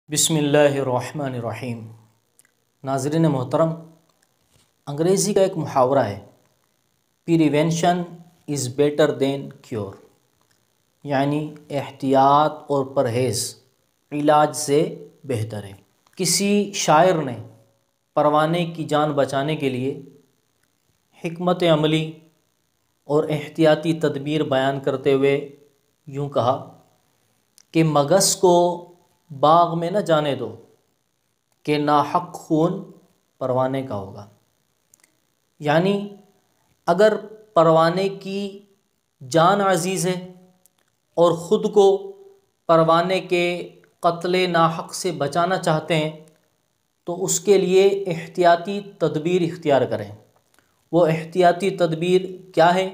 بسم اللہ الرحمن الرحیم۔ ناظرین محترم، انگریزی کا ایک محاورہ ہے، prevention is better than cure, یعنی احتیاط اور پرہیز علاج سے بہتر ہے۔ کسی شاعر نے پروانے کی جان بچانے کے لیے حکمت عملی اور احتیاطی تدبیر بیان کرتے ہوئے یوں کہا کہ مگس کو باغ میں نہ جانے دو کہ ناحق خون پروانے کا ہوگا۔ یعنی اگر پروانے کی جان عزیز ہے اور خود کو پروانے کے قتل ناحق سے بچانا چاہتے ہیں تو اس کے لیے احتیاطی تدبیر اختیار کریں۔ وہ احتیاطی تدبیر کیا ہے؟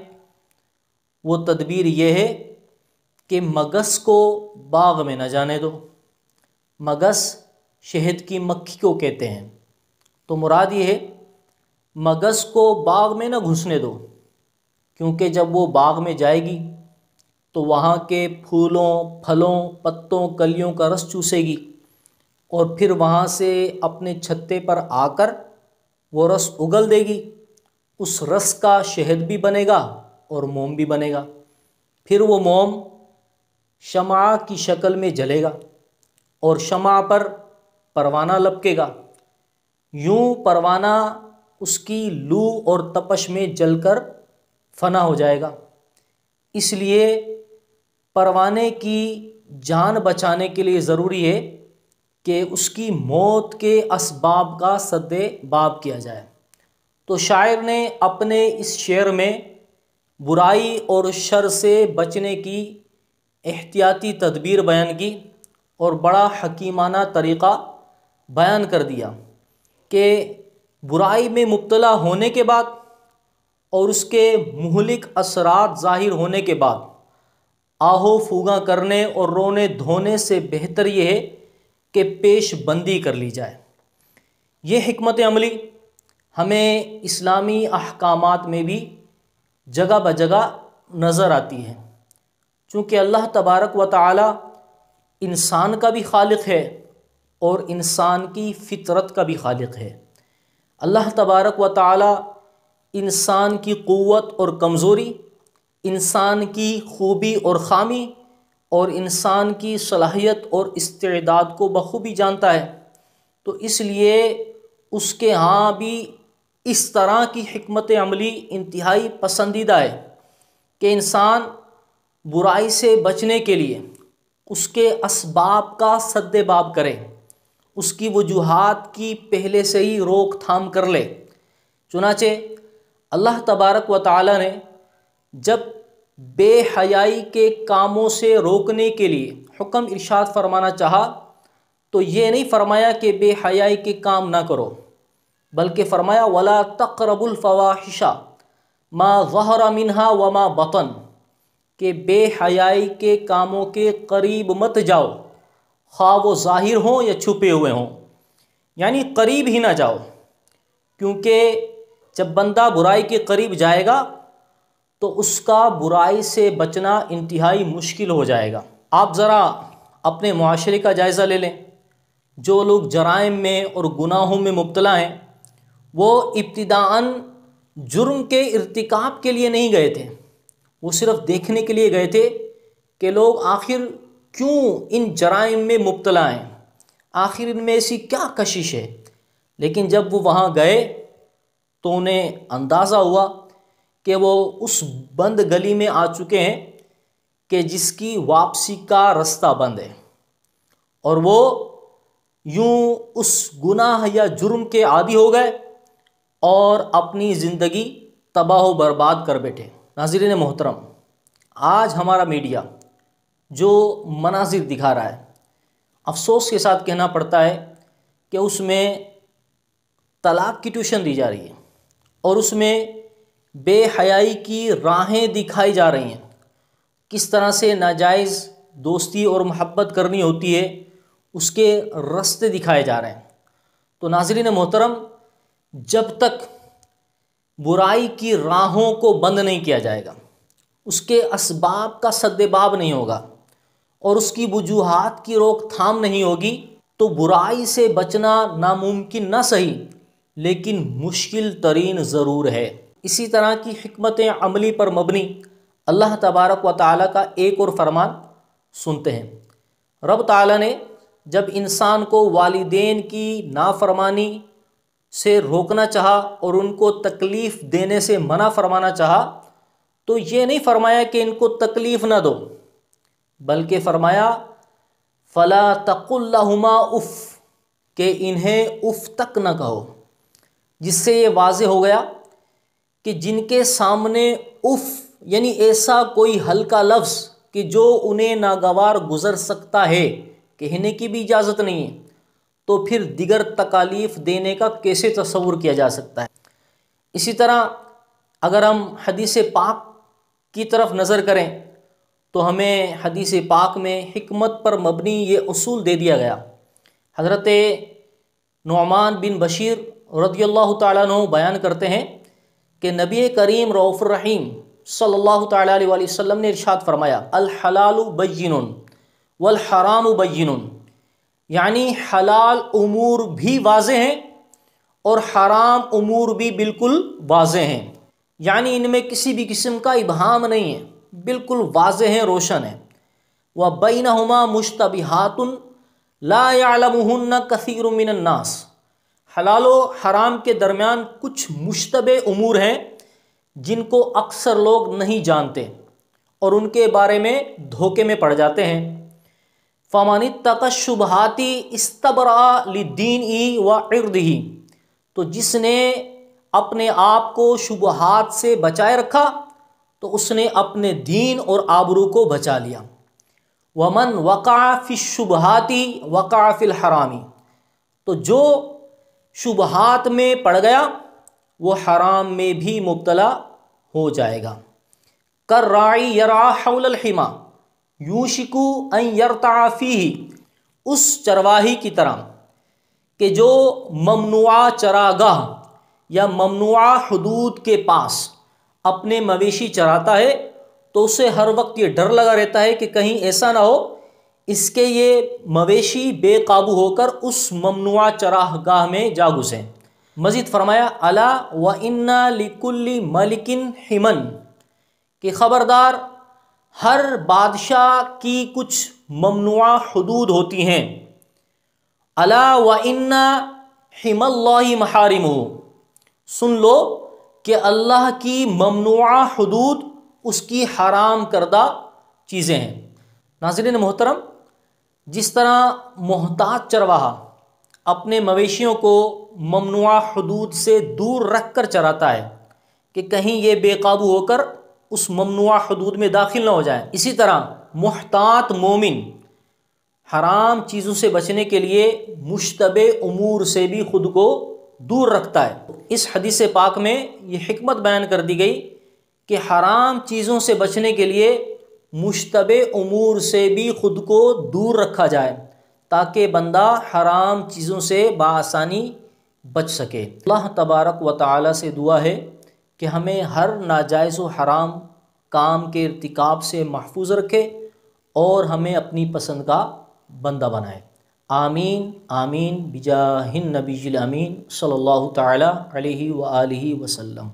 وہ تدبیر یہ ہے کہ مگس کو باغ میں نہ جانے دو۔ مگس شہد کی مکھی کو کہتے ہیں، تو مراد یہ ہے مگس کو باغ میں نہ گھسنے دو، کیونکہ جب وہ باغ میں جائے گی تو وہاں کے پھولوں، پھلوں، پتوں، کلیوں کا رس چوسے گی اور پھر وہاں سے اپنے چھتے پر آ کر وہ رس اگل دے گی۔ اس رس کا شہد بھی بنے گا اور موم بھی بنے گا۔ پھر وہ موم شمع کی شکل میں جلے گا اور شمع پر پروانہ لپکے گا۔ یوں پروانہ اس کی لو اور تپش میں جل کر فنا ہو جائے گا۔ اس لیے پروانے کی جان بچانے کے لیے ضروری ہے کہ اس کی موت کے اسباب کا سد باب کیا جائے۔ تو شاعر نے اپنے اس شعر میں برائی اور شر سے بچنے کی احتیاطی تدبیر بیان کی اور بڑا حکیمانہ طریقہ بیان کر دیا کہ برائی میں مبتلا ہونے کے بعد اور اس کے مہلک اثرات ظاہر ہونے کے بعد آہو فوگاں کرنے اور رونے دھونے سے بہتر یہ ہے کہ پیش بندی کر لی جائے۔ یہ حکمت عملی ہمیں اسلامی احکامات میں بھی جگہ بجگہ نظر آتی ہے، چونکہ اللہ تبارک و تعالی انسان کا بھی خالق ہے اور انسان کی فطرت کا بھی خالق ہے۔ اللہ تبارک و تعالی انسان کی قوت اور کمزوری، انسان کی خوبی اور خامی اور انسان کی صلاحیت اور استعداد کو بخوبی جانتا ہے، تو اس لیے اس کے ہاں بھی اس طرح کی حکمت عملی انتہائی پسندیدہ ہے کہ انسان برائی سے بچنے کے لیے اس کے اسباب کا سد باب کرے، اس کی وجوہات کی پہلے سے ہی روک تھام کر لے۔ چنانچہ اللہ تبارک و تعالی نے جب بے حیائی کے کاموں سے روکنے کے لیے حکم ارشاد فرمانا چاہا تو یہ نہیں فرمایا کہ بے حیائی کے کام نہ کرو، بلکہ فرمایا وَلَا تَقْرَبُوا الْفَوَاحِشَ مَا ظَهَرَ مِنْهَا وَمَا بَطَنَ، کہ بے حیائی کے کاموں کے قریب مت جاؤ، خواہ وہ ظاہر ہوں یا چھپے ہوئے ہوں، یعنی قریب ہی نہ جاؤ، کیونکہ جب بندہ برائی کے قریب جائے گا تو اس کا برائی سے بچنا انتہائی مشکل ہو جائے گا۔ آپ ذرا اپنے معاشرے کا جائزہ لے لیں۔ جو لوگ جرائم میں اور گناہوں میں مبتلا ہیں وہ ابتداءً جرم کے ارتکاب کے لیے نہیں گئے تھے، وہ صرف دیکھنے کے لیے گئے تھے کہ لوگ آخر کیوں ان جرائم میں مبتلا ہیں، آخر ان میں ایسی کیا کشش ہے۔ لیکن جب وہ وہاں گئے تو انہیں اندازہ ہوا کہ وہ اس بند گلی میں آ چکے ہیں کہ جس کی واپسی کا رستہ بند ہے، اور وہ یوں اس گناہ یا جرم کے عادی ہو گئے اور اپنی زندگی تباہ و برباد کر بیٹھے۔ ناظرین محترم، آج ہمارا میڈیا جو مناظر دکھا رہا ہے، افسوس کے ساتھ کہنا پڑتا ہے کہ اس میں طلاق کی ٹیوشن دی جا رہی ہے اور اس میں بے حیائی کی راہیں دکھائی جا رہی ہیں، کس طرح سے ناجائز دوستی اور محبت کرنی ہوتی ہے اس کے رستے دکھائے جا رہے ہیں۔ تو ناظرین محترم، جب تک برائی کی راہوں کو بند نہیں کیا جائے گا، اس کے اسباب کا سد باب نہیں ہوگا اور اس کی وجوہات کی روک تھام نہیں ہوگی، تو برائی سے بچنا ناممکن نہ صحیح لیکن مشکل ترین ضرور ہے۔ اسی طرح کی حکمت عملی پر مبنی اللہ تبارک و تعالیٰ کا ایک اور فرمان سنتے ہیں۔ رب تعالیٰ نے جب انسان کو والدین کی نافرمانی سے روکنا چاہا اور ان کو تکلیف دینے سے منع فرمانا چاہا تو یہ نہیں فرمایا کہ ان کو تکلیف نہ دو، بلکہ فرمایا فلا تقل لہما اف، کہ انہیں اف تک نہ کہو، جس سے یہ واضح ہو گیا کہ جن کے سامنے اف یعنی ایسا کوئی ہلکا لفظ کہ جو انہیں ناگوار گزر سکتا ہے کہنے کی بھی اجازت نہیں ہے، تو پھر دیگر تکالیف دینے کا کیسے تصور کیا جا سکتا ہے۔ اسی طرح اگر ہم حدیث پاک کی طرف نظر کریں تو ہمیں حدیث پاک میں حکمت پر مبنی یہ اصول دے دیا گیا۔ حضرت نعمان بن بشیر رضی اللہ تعالیٰ عنہ بیان کرتے ہیں کہ نبی کریم رؤوف الرحیم صلی اللہ تعالیٰ علیہ وسلم نے ارشاد فرمایا الحلال بین والحرام بین، یعنی حلال امور بھی واضح ہیں اور حرام امور بھی بالکل واضح ہیں، یعنی ان میں کسی بھی قسم کا ابہام نہیں ہے، بالکل واضح ہیں، روشن ہیں۔ وَبَيْنَهُمَا مُشْتَبِهَاتٌ لَا يَعْلَمُهُنَّ كَثِيرٌ مِّنَ النَّاسِ، حلال و حرام کے درمیان کچھ مشتبہ امور ہیں جن کو اکثر لوگ نہیں جانتے اور ان کے بارے میں دھوکے میں پڑ جاتے ہیں۔ فَمَنِ اتَّقَى الشُّبْهَاتِ اسْتَبْرَأَ لِدِينِهِ وَعِرْضِهِ، تو جس نے اپنے آپ کو شبہات سے بچائے رکھا تو اس نے اپنے دین اور آبرو کو بچا لیا۔ وَمَنْ وَقَعَ فِي الشُّبْهَاتِ وَقَعَ فِي الْحَرَامِ، تو جو شبہات میں پڑ گیا وہ حرام میں بھی مبتلا ہو جائے گا۔ کالراعی یرعی حول الحمى یوشک ان یرتع فیہ، اس چرواہی کی طرح کہ جو ممنوعہ چراگاہ یا ممنوعہ حدود کے پاس اپنے مویشی چراتا ہے تو اسے ہر وقت یہ ڈر لگا رہتا ہے کہ کہیں ایسا نہ ہو اس کے یہ مویشی بے قابو ہو کر اس ممنوعہ چراگاہ میں جا گھسیں۔ مزید فرمایا الا وَإِنَّ لِكُلِّ مَلِكٍ حِمًا، کہ خبردار ہر بادشاہ کی کچھ ممنوعہ حدود ہوتی ہیں۔ الا وَإِنَّ حِمَى اللَّهِ مَحَارِمُهُ، سن لو کہ اللہ کی ممنوعہ حدود اس کی حرام کردہ چیزیں ہیں۔ ناظرین محترم، جس طرح محتاط چرواہا اپنے مویشیوں کو ممنوعہ حدود سے دور رکھ کر چراتا ہے کہ کہیں یہ بے قابو ہو کر اس ممنوعہ حدود میں داخل نہ ہو جائیں، اسی طرح محتاط مومن حرام چیزوں سے بچنے کے لیے مشتبہ امور سے بھی خود کو دور رکھتا ہے۔ اس حدیث پاک میں یہ حکمت بیان کر دی گئی کہ حرام چیزوں سے بچنے کے لیے مشتبہ امور سے بھی خود کو دور رکھا جائے تاکہ بندہ حرام چیزوں سے بآسانی بچ سکے۔ اللہ تبارک و تعالی سے دعا ہے کہ ہمیں ہر ناجائز و حرام کام کے ارتکاب سے محفوظ رکھے اور ہمیں اپنی پسند کا بندہ بنائے۔ آمین آمین بجاہ النبی الامین صلی اللہ تعالی علیہ وآلہ وسلم۔